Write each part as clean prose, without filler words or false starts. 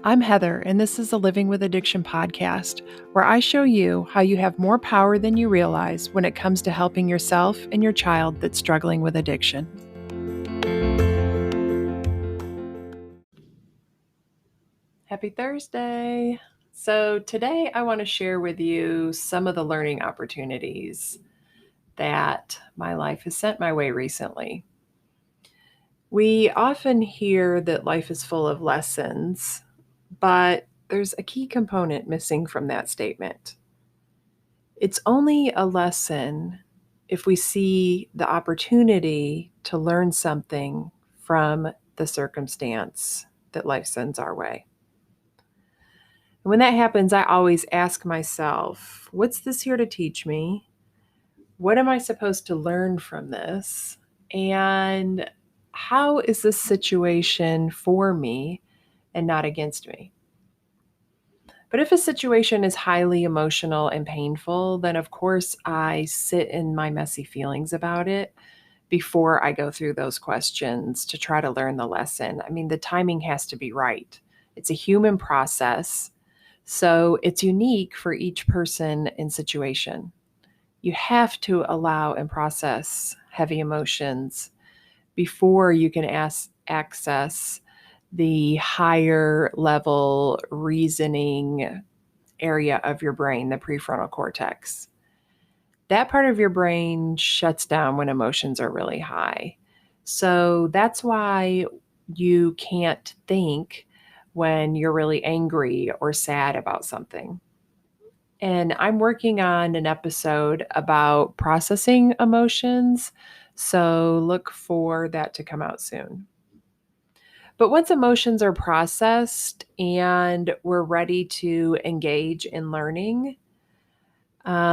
I'm Heather, and this is the Living with Addiction podcast, where I show you how you have more power than you realize when it comes to helping yourself and your child that's struggling with addiction. Happy Thursday! So today I want to share with you some of the learning opportunities that my life has sent my way recently. We often hear that life is full of lessons, but there's a key component missing from that statement. It's only a lesson if we see the opportunity to learn something from the circumstance that life sends our way. And when that happens, I always ask myself, what's this here to teach me? What am I supposed to learn from this? And how is this situation for me and not against me? But if a situation is highly emotional and painful, then of course I sit in my messy feelings about it before I go through those questions to try to learn the lesson. I mean, the timing has to be right. It's a human process, so it's unique for each person and situation. You have to allow and process heavy emotions before you can access the higher level reasoning area of your brain, the prefrontal cortex. That part of your brain shuts down when emotions are really high. So that's why you can't think when you're really angry or sad about something. And I'm working on an episode about processing emotions, so look for that to come out soon. But once emotions are processed and we're ready to engage in learning,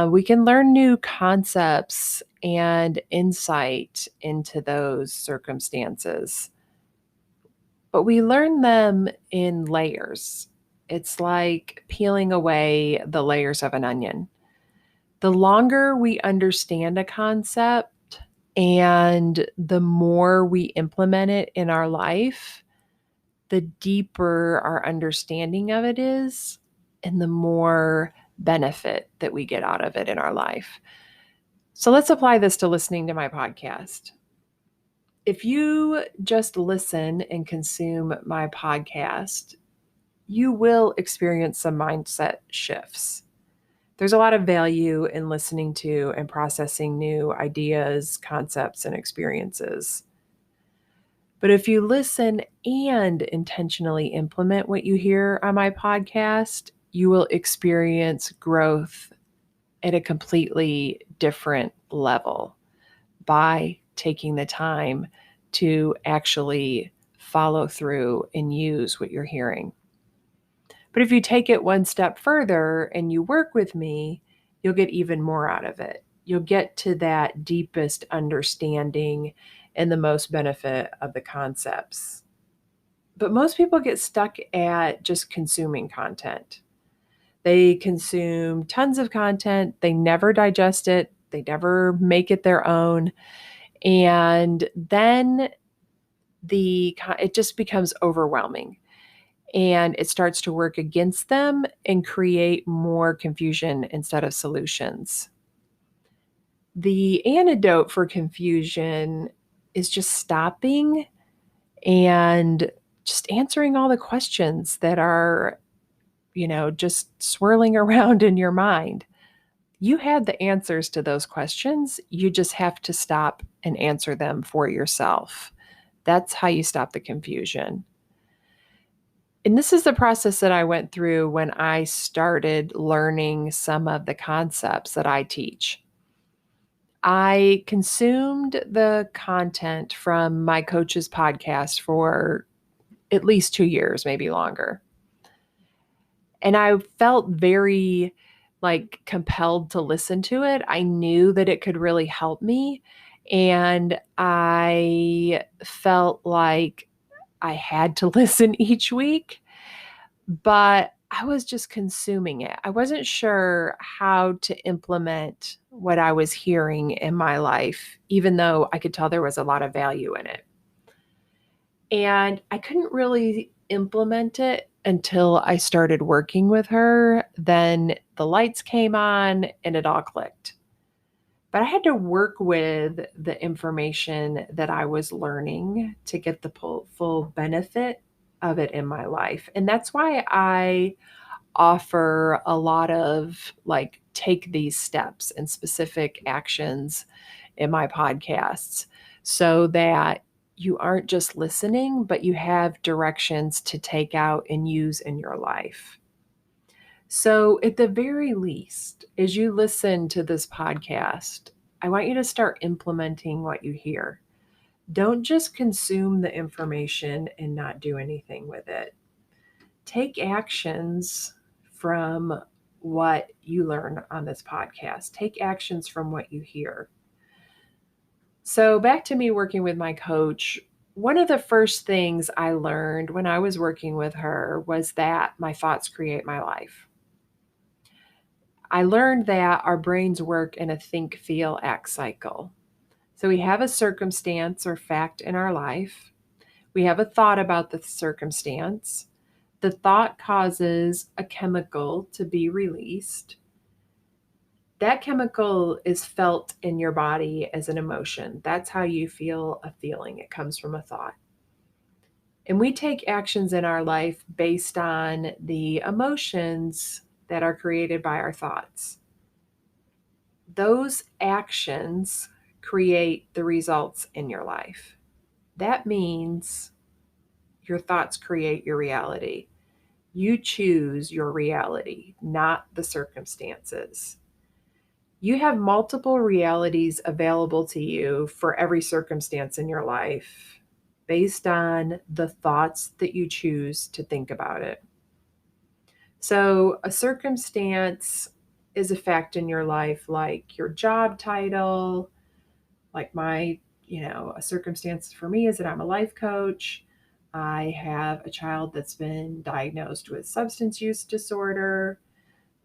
we can learn new concepts and insight into those circumstances. But we learn them in layers. It's like peeling away the layers of an onion. The longer we understand a concept and the more we implement it in our life, the deeper our understanding of it is, and the more benefit that we get out of it in our life. So let's apply this to listening to my podcast. If you just listen and consume my podcast, you will experience some mindset shifts. There's a lot of value in listening to and processing new ideas, concepts, and experiences. But if you listen and intentionally implement what you hear on my podcast, you will experience growth at a completely different level by taking the time to actually follow through and use what you're hearing. But if you take it one step further and you work with me, you'll get even more out of it. You'll get to that deepest understanding and the most benefit of the concepts. But most people get stuck at just consuming content. They consume tons of content, they never digest it, they never make it their own, and then it just becomes overwhelming. And it starts to work against them and create more confusion instead of solutions. The antidote for confusion is just stopping and just answering all the questions that are, just swirling around in your mind. You had the answers to those questions. You just have to stop and answer them for yourself. That's how you stop the confusion. And this is the process that I went through when I started learning some of the concepts that I teach. I consumed the content from my coach's podcast for at least 2 years, maybe longer. And I felt very compelled to listen to it. I knew that it could really help me. And I felt like I had to listen each week, but I was just consuming it. I wasn't sure how to implement what I was hearing in my life, even though I could tell there was a lot of value in it. And I couldn't really implement it until I started working with her. Then the lights came on and it all clicked. But I had to work with the information that I was learning to get the full benefit of it in my life. And that's why I offer a lot of like take these steps and specific actions in my podcasts so that you aren't just listening, but you have directions to take out and use in your life. So, at the very least, as you listen to this podcast, I want you to start implementing what you hear. Don't just consume the information and not do anything with it. Take actions from what you learn on this podcast, take actions from what you hear. So, back to me working with my coach. One of the first things I learned when I was working with her was that my thoughts create my life. I learned that our brains work in a think, feel, act cycle. So we have a circumstance or fact in our life. We have a thought about the circumstance. The thought causes a chemical to be released. That chemical is felt in your body as an emotion. That's how you feel a feeling. It comes from a thought. And we take actions in our life based on the emotions that are created by our thoughts. Those actions create the results in your life. That means your thoughts create your reality. You choose your reality, not the circumstances. You have multiple realities available to you for every circumstance in your life based on the thoughts that you choose to think about it. So, a circumstance is a fact in your life, like your job title, like a circumstance for me is that I'm a life coach. I have a child that's been diagnosed with substance use disorder,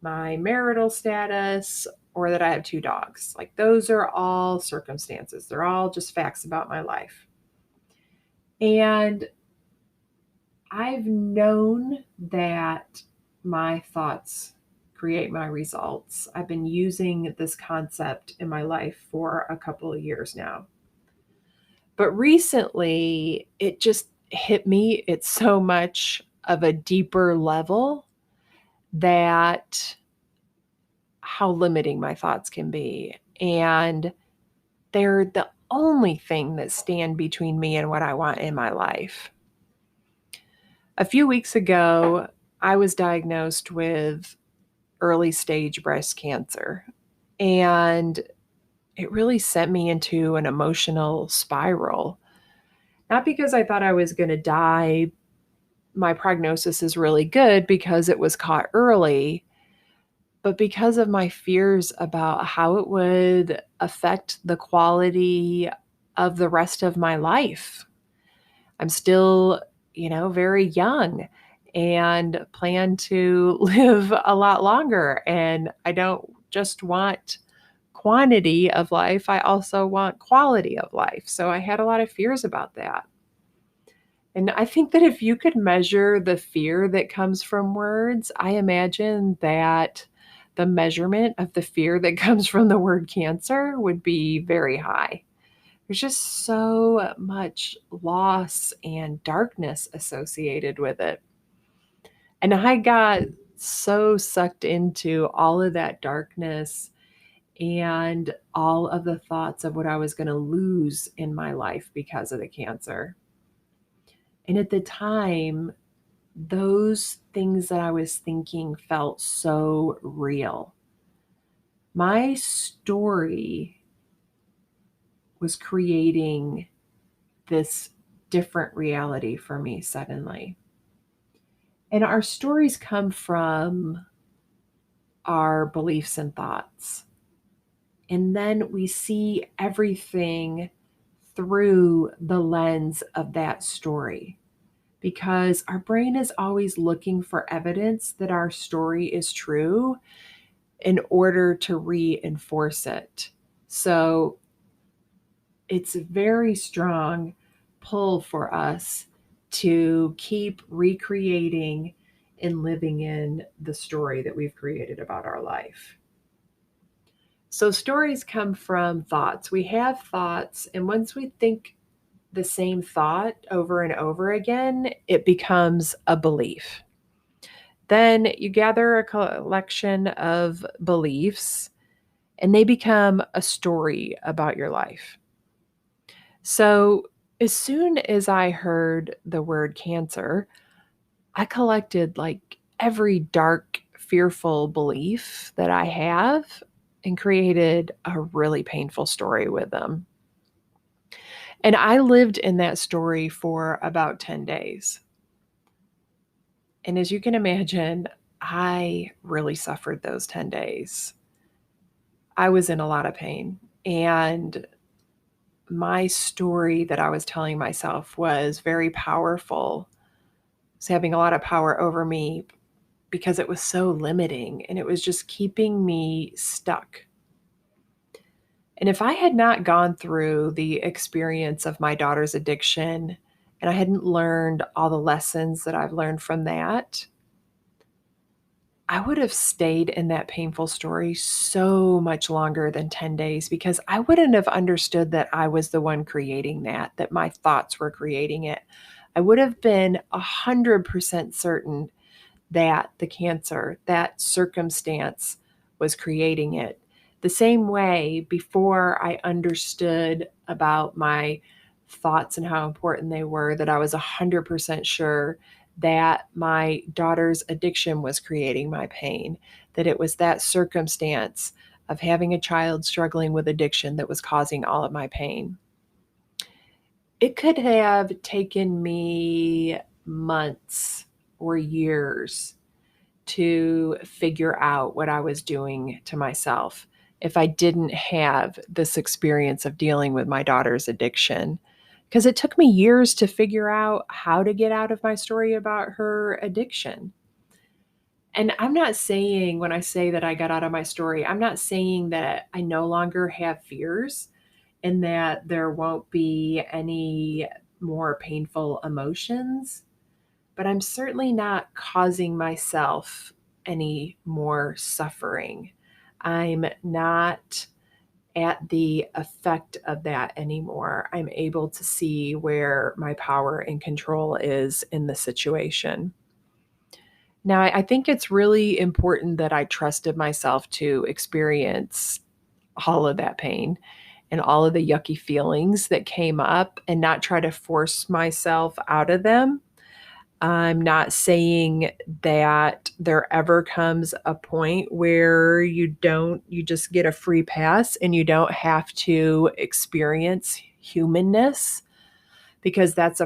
my marital status, or that I have 2 dogs. Like those are all circumstances. They're all just facts about my life. And I've known that my thoughts create my results. I've been using this concept in my life for a couple of years now. But recently, it just hit me. It's so much of a deeper level that how limiting my thoughts can be. And they're the only thing that stand between me and what I want in my life. A few weeks ago, I was diagnosed with early stage breast cancer. And it really sent me into an emotional spiral. Not because I thought I was going to die. My prognosis is really good because it was caught early, but because of my fears about how it would affect the quality of the rest of my life. I'm still, very young and plan to live a lot longer. And I don't just want quantity of life, I also want quality of life. So I had a lot of fears about that. And I think that if you could measure the fear that comes from words, I imagine that the measurement of the fear that comes from the word cancer would be very high. There's just so much loss and darkness associated with it. And I got so sucked into all of that darkness and all of the thoughts of what I was going to lose in my life because of the cancer. And at the time, those things that I was thinking felt so real. My story was creating this different reality for me suddenly. And our stories come from our beliefs and thoughts. And then we see everything through the lens of that story because our brain is always looking for evidence that our story is true in order to reinforce it. So it's a very strong pull for us to keep recreating and living in the story that we've created about our life. So stories come from thoughts. We have thoughts, and once we think the same thought over and over again, it becomes a belief. Then you gather a collection of beliefs, and they become a story about your life. So, as soon as I heard the word cancer, I collected like every dark, fearful belief that I have and created a really painful story with them. And I lived in that story for about 10 days. And as you can imagine, I really suffered those 10 days. I was in a lot of pain. And my story that I was telling myself was very powerful. It's having a lot of power over me because it was so limiting and it was just keeping me stuck. And if I had not gone through the experience of my daughter's addiction and I hadn't learned all the lessons that I've learned from that, I would have stayed in that painful story so much longer than 10 days because I wouldn't have understood that I was the one creating that my thoughts were creating it. I would have been 100% certain that the cancer, that circumstance was creating it. The same way, before I understood about my thoughts and how important they were, that I was 100% sure that my daughter's addiction was creating my pain, that it was that circumstance of having a child struggling with addiction that was causing all of my pain. It could have taken me months or years to figure out what I was doing to myself if I didn't have this experience of dealing with my daughter's addiction. Because it took me years to figure out how to get out of my story about her addiction. And I'm not saying, when I say that I got out of my story, I'm not saying that I no longer have fears and that there won't be any more painful emotions, but I'm certainly not causing myself any more suffering. I'm not at the effect of that anymore. I'm able to see where my power and control is in the situation. Now, I think it's really important that I trusted myself to experience all of that pain and all of the yucky feelings that came up and not try to force myself out of them. I'm not saying that there ever comes a point where you just get a free pass and you don't have to experience humanness, because that's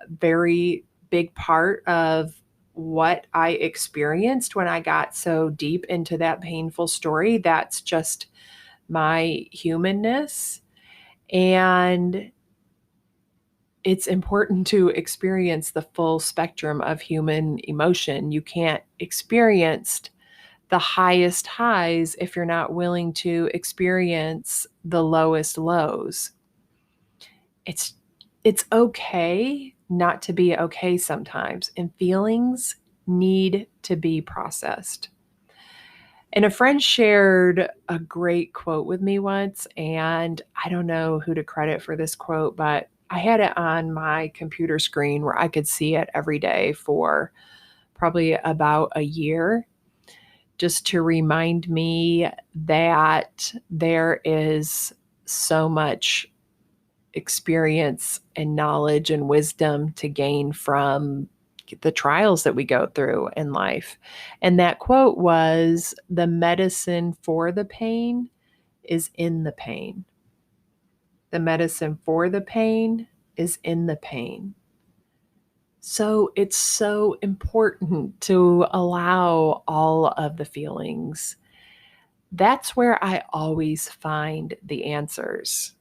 very big part of what I experienced when I got so deep into that painful story. That's just my humanness. And it's important to experience the full spectrum of human emotion. You can't experience the highest highs if you're not willing to experience the lowest lows. It's it's okay not to be okay sometimes, and feelings need to be processed. And a friend shared a great quote with me once, and I don't know who to credit for this quote, but I had it on my computer screen where I could see it every day for probably about a year, just to remind me that there is so much experience and knowledge and wisdom to gain from the trials that we go through in life. And that quote was, "The medicine for the pain is in the pain. The medicine for the pain is in the pain." So it's so important to allow all of the feelings. That's where I always find the answers.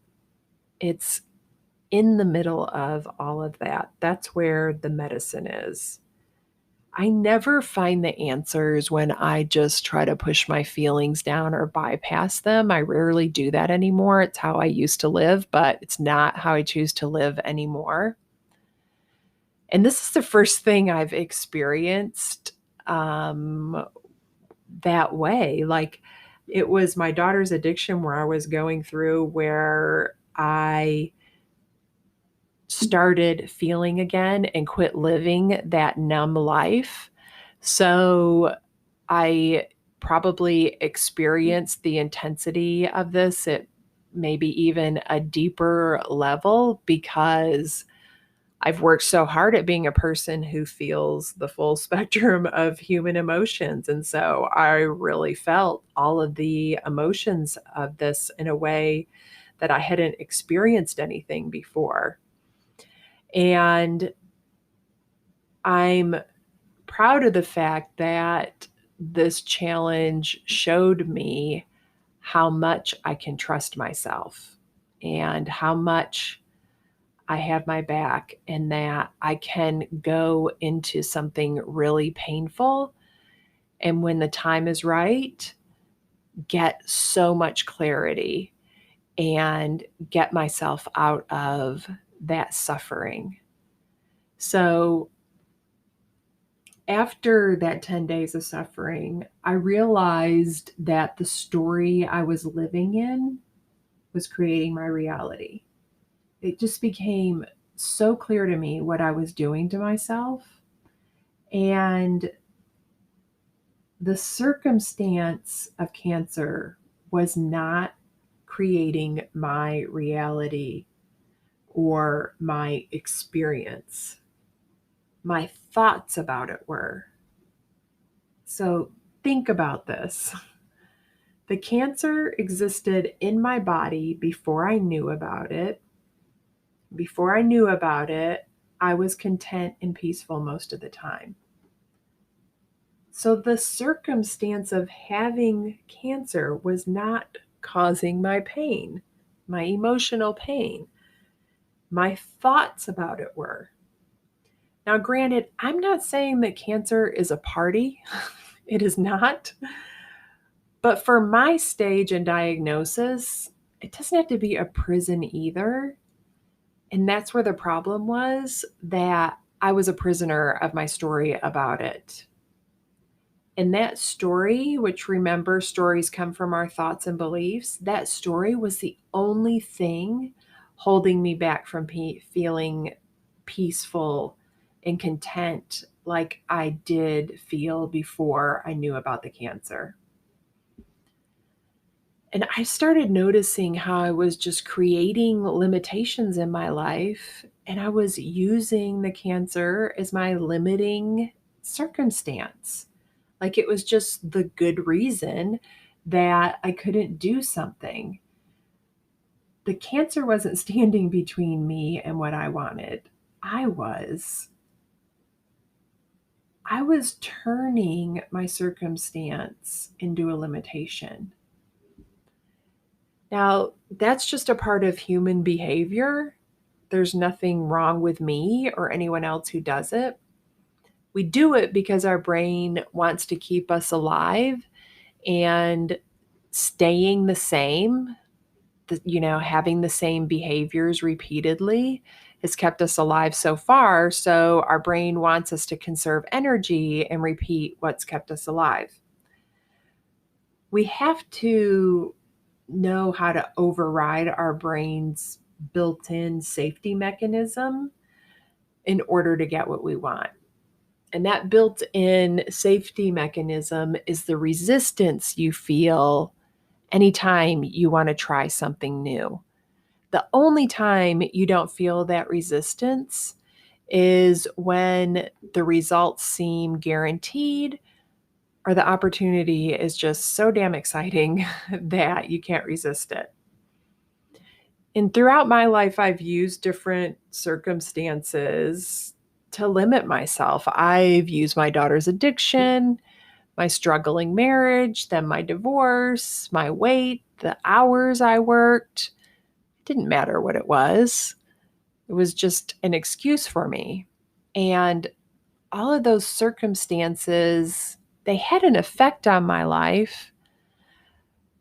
It's in the middle of all of that. That's where the medicine is. I never find the answers when I just try to push my feelings down or bypass them. I rarely do that anymore. It's how I used to live, but it's not how I choose to live anymore. And this is the first thing I've experienced that way. Like, it was my daughter's addiction where I was going through, where I started feeling again and quit living that numb life. So I probably experienced the intensity of this at maybe even a deeper level, because I've worked so hard at being a person who feels the full spectrum of human emotions. And so I really felt all of the emotions of this in a way that I hadn't experienced anything before. And I'm proud of the fact that this challenge showed me how much I can trust myself and how much I have my back, and that I can go into something really painful. And when the time is right, get so much clarity and get myself out of that suffering. So after that 10 days of suffering, I realized that the story I was living in was creating my reality. It just became so clear to me what I was doing to myself. And the circumstance of cancer was not creating my reality or my experience. My thoughts about it were. So think about this. The cancer existed in my body before I knew about it. Before I knew about it, I was content and peaceful most of the time. So the circumstance of having cancer was not causing my pain, my emotional pain. My thoughts about it were. Now, granted, I'm not saying that cancer is a party. It is not. But for my stage and diagnosis, it doesn't have to be a prison either. And that's where the problem was, that I was a prisoner of my story about it. And that story, which, remember, stories come from our thoughts and beliefs, that story was the only thing holding me back from feeling peaceful and content like I did feel before I knew about the cancer. And I started noticing how I was just creating limitations in my life, and I was using the cancer as my limiting circumstance. Like, it was just the good reason that I couldn't do something. The cancer wasn't standing between me and what I wanted. I was. I was turning my circumstance into a limitation. Now, that's just a part of human behavior. There's nothing wrong with me or anyone else who does it. We do it because our brain wants to keep us alive, and staying the same, having the same behaviors repeatedly has kept us alive so far. So our brain wants us to conserve energy and repeat what's kept us alive. We have to know how to override our brain's built-in safety mechanism in order to get what we want. And that built-in safety mechanism is the resistance you feel anytime you want to try something new. The only time you don't feel that resistance is when the results seem guaranteed, or the opportunity is just so damn exciting that you can't resist it. And throughout my life, I've used different circumstances to limit myself. I've used my daughter's addiction, my struggling marriage, then my divorce, my weight, the hours I worked. It didn't matter what it was. It was just an excuse for me. And all of those circumstances, they had an effect on my life,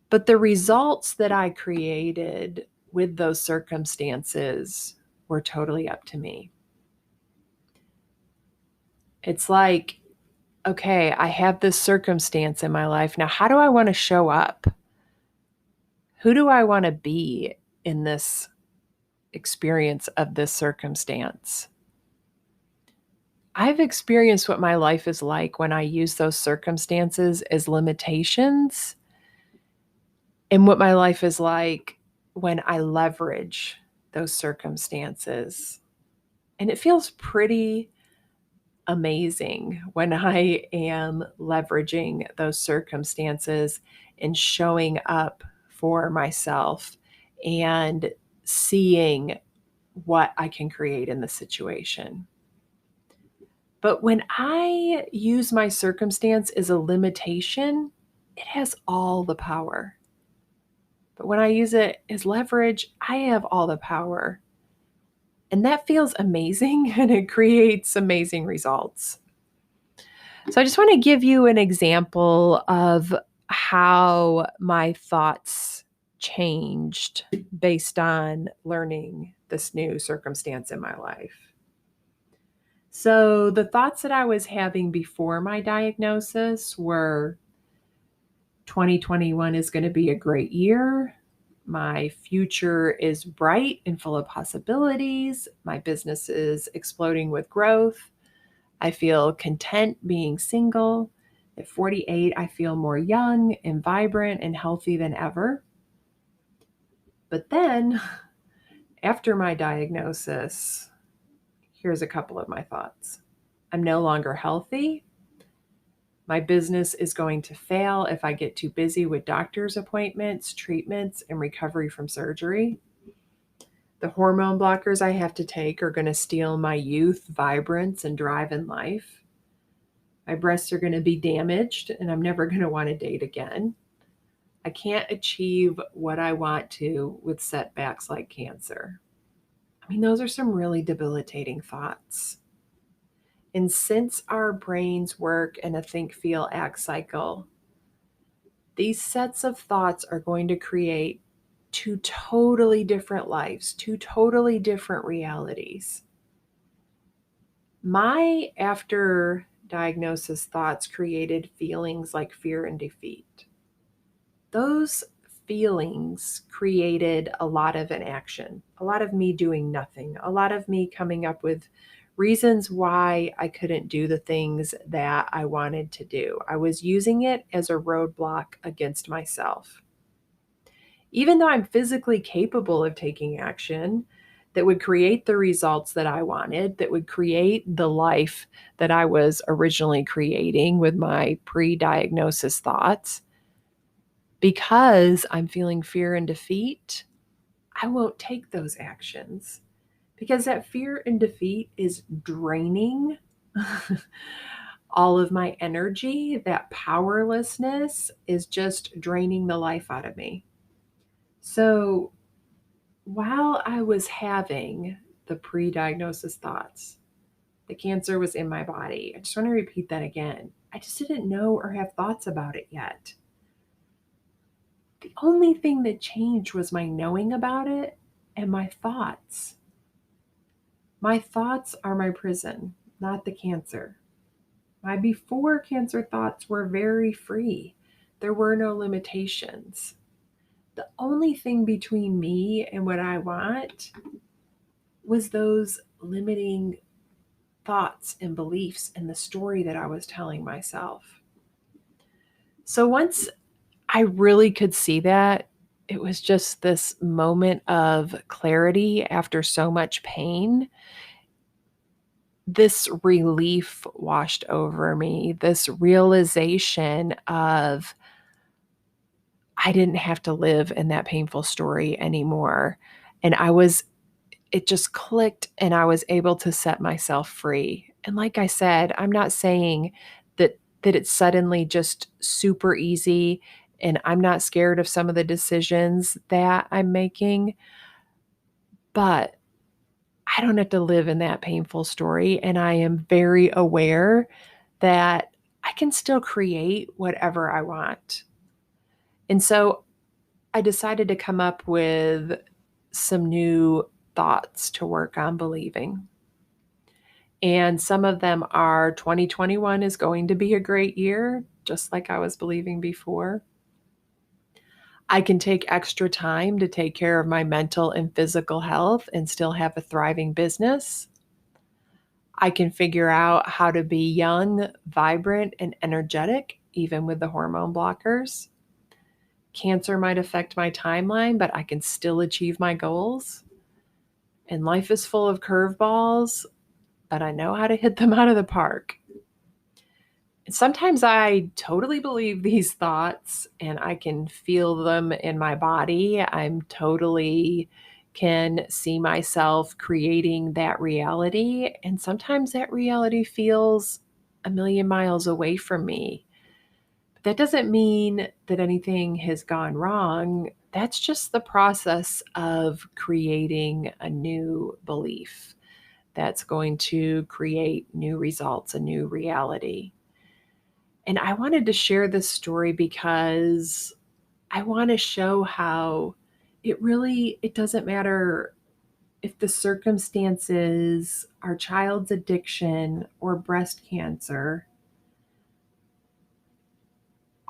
but the results that I created with those circumstances were totally up to me. It's like okay, I have this circumstance in my life. Now, how do I want to show up? Who do I want to be in this experience of this circumstance? I've experienced what my life is like when I use those circumstances as limitations, and what my life is like when I leverage those circumstances. And it feels pretty amazing when I am leveraging those circumstances and showing up for myself and seeing what I can create in the situation. But when I use my circumstance as a limitation, it has all the power. But when I use it as leverage, I have all the power. And that feels amazing and it creates amazing results. So I just want to give you an example of how my thoughts changed based on learning this new circumstance in my life. So the thoughts that I was having before my diagnosis were 2021 is going to be a great year. My future is bright and full of possibilities. My business is exploding with growth. I feel content being single. At 48, I feel more young and vibrant and healthy than ever. But then, after my diagnosis, here's a couple of my thoughts. I'm no longer healthy. My business is going to fail if I get too busy with doctor's appointments, treatments, and recovery from surgery. The hormone blockers I have to take are going to steal my youth, vibrance, and drive in life. My breasts are going to be damaged, and I'm never going to want to date again. I can't achieve what I want to with setbacks like cancer. I mean, those are some really debilitating thoughts. And since our brains work in a think, feel, act cycle, these sets of thoughts are going to create two totally different lives, two totally different realities. My after diagnosis thoughts created feelings like fear and defeat. Those feelings created a lot of inaction, a lot of me doing nothing, a lot of me coming up with reasons why I couldn't do the things that I wanted to do. I was using it as a roadblock against myself. Even though I'm physically capable of taking action that would create the results that I wanted, that would create the life that I was originally creating with my pre diagnosis thoughts, because I'm feeling fear and defeat, I won't take those actions because that fear and defeat is draining all of my energy. That powerlessness is just draining the life out of me. So while I was having the pre diagnosis thoughts, the cancer was in my body. I just want to repeat that again. I just didn't know or have thoughts about it yet. The only thing that changed was my knowing about it and my thoughts. My thoughts are my prison, not the cancer. My before cancer thoughts were very free. There were no limitations. The only thing between me and what I want was those limiting thoughts and beliefs and the story that I was telling myself. So once I really could see that, it was just this moment of clarity after so much pain. This relief washed over me, this realization of I didn't have to live in that painful story anymore. And it just clicked and I was able to set myself free. And like I said, I'm not saying that it's suddenly just super easy and I'm not scared of some of the decisions that I'm making, but I don't have to live in that painful story. And I am very aware that I can still create whatever I want. And so I decided to come up with some new thoughts to work on believing. And some of them are 2021 is going to be a great year, just like I was believing before. I can take extra time to take care of my mental and physical health and still have a thriving business. I can figure out how to be young, vibrant, and energetic, even with the hormone blockers. Cancer might affect my timeline, but I can still achieve my goals. And life is full of curveballs, but I know how to hit them out of the park. And sometimes I totally believe these thoughts and I can feel them in my body. I'm totally can see myself creating that reality. And sometimes that reality feels a million miles away from me. But that doesn't mean that anything has gone wrong. That's just the process of creating a new belief that's going to create new results, a new reality. And I wanted to share this story because I want to show how it doesn't matter if the circumstances, our child's addiction or breast cancer,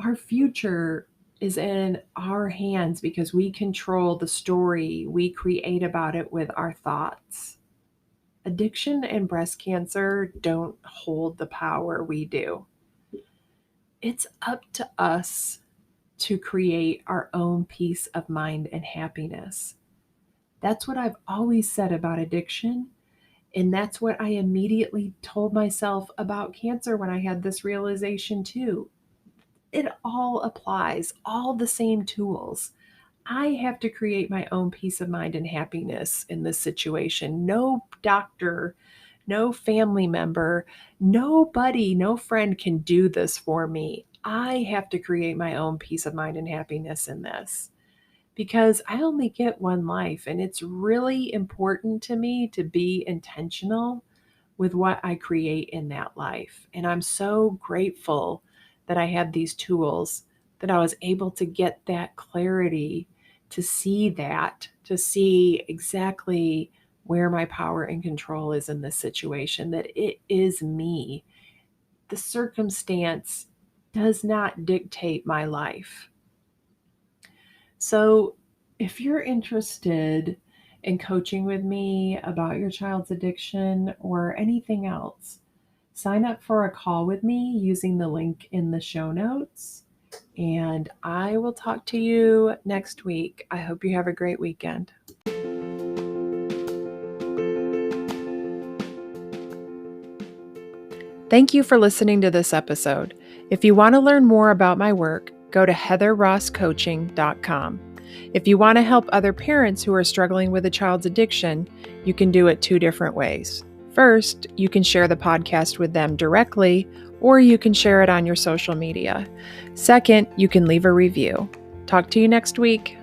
our future is in our hands because we control the story we create about it with our thoughts. Addiction and breast cancer don't hold the power we do. It's up to us to create our own peace of mind and happiness. That's what I've always said about addiction. And that's what I immediately told myself about cancer when I had this realization too. It all applies, all the same tools. I have to create my own peace of mind and happiness in this situation. No doctor, no family member, nobody, no friend can do this for me. I have to create my own peace of mind and happiness in this because I only get one life. And it's really important to me to be intentional with what I create in that life. And I'm so grateful that I had these tools, that I was able to get that clarity, to see that, to see exactly where my power and control is in this situation, that it is me. The circumstance does not dictate my life. So if you're interested in coaching with me about your child's addiction or anything else, sign up for a call with me using the link in the show notes. And I will talk to you next week. I hope you have a great weekend. Thank you for listening to this episode. If you want to learn more about my work, go to heatherrosscoaching.com. If you want to help other parents who are struggling with a child's addiction, you can do it two different ways. First, you can share the podcast with them directly, or you can share it on your social media. Second, you can leave a review. Talk to you next week.